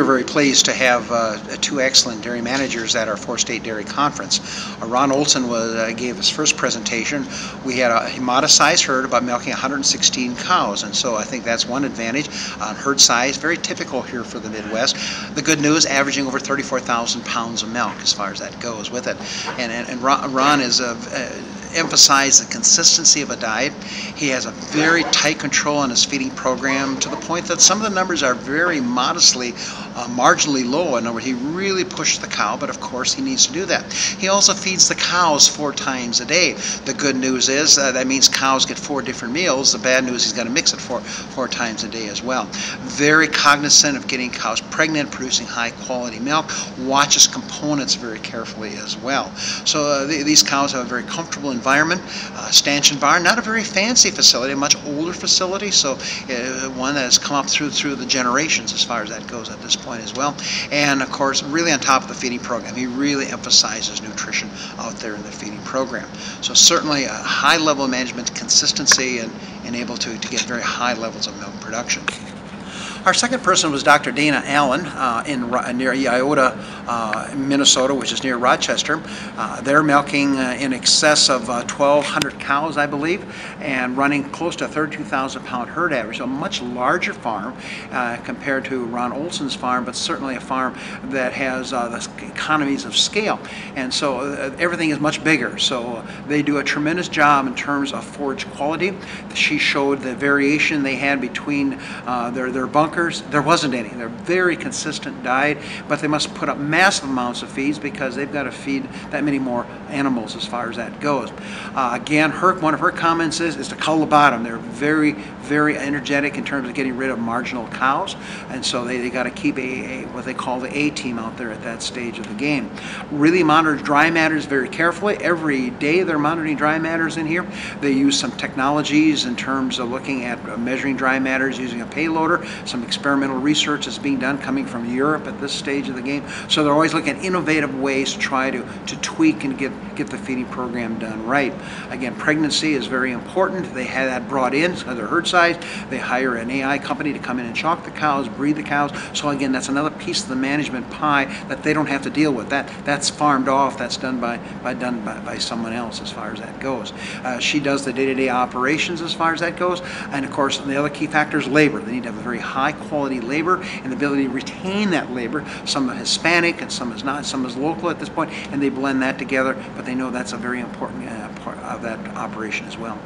are very pleased to have two excellent dairy managers at our 4-state dairy conference. Ron Olson gave his first presentation. We had a modest-sized herd, about milking 116 cows, and so I think that's one advantage. Herd size, very typical here for the Midwest. The good news, averaging over 34,000 pounds of milk as far as that goes with it. And Ron is emphasize the consistency of a diet. He has a very tight control on his feeding program, to the point that some of the numbers are very modestly, marginally low. In other words, he really pushed the cow, but of course he needs to do that. He also feeds the cows 4 times a day. The good news is that means cows get 4 different meals. The bad news, he's got to mix it four times a day as well. Very cognizant of getting cows pregnant, producing high quality milk, watches components very carefully as well. So these cows have a very comfortable environment. Stanchion barn, not a very fancy facility, a much older facility, so one that has come up through the generations as far as that goes at this point as well. And of course, really on top of the feeding program. He really emphasizes nutrition out there in the feeding program. So certainly a high level of management consistency and able to get very high levels of milk production. Our second person was Dr. Dana Allen near Iota, Minnesota, which is near Rochester. They're milking in excess of 1,200 cows, I believe, and running close to a 32,000 pound herd average. So a much larger farm compared to Ron Olson's farm, but certainly a farm that has the economies of scale. And so everything is much bigger. So they do a tremendous job in terms of forage quality. She showed the variation they had between their bunkers. There wasn't any. They're very consistent diet, but they must put up massive amounts of feeds because they've got to feed that many more animals as far as that goes. Again, one of her comments is to cull the bottom. They're very, very energetic in terms of getting rid of marginal cows, and so they got to keep what they call the A team out there at that stage of the game. Really monitor dry matters very carefully. Every day they're monitoring dry matters in here. They use some technologies in terms of looking at measuring dry matters using a payloader. Some experimental research is being done coming from Europe at this stage of the game. So they're always looking at innovative ways to try to tweak and get the feeding program done right. Again, pregnancy is very important. They had that brought in because of their herd size. They hire an AI company to come in and chalk the cows, breed the cows. So again, that's another piece of the management pie that they don't have to deal with. That's farmed off. That's done by someone else as far as that goes. She does the day-to-day operations as far as that goes. And of course, the other key factor is labor. They need to have a very high quality labor and the ability to retain that labor. Some are Hispanic and some is not, some is local at this point, and they blend that together, but they know that's a very important part of that operation as well.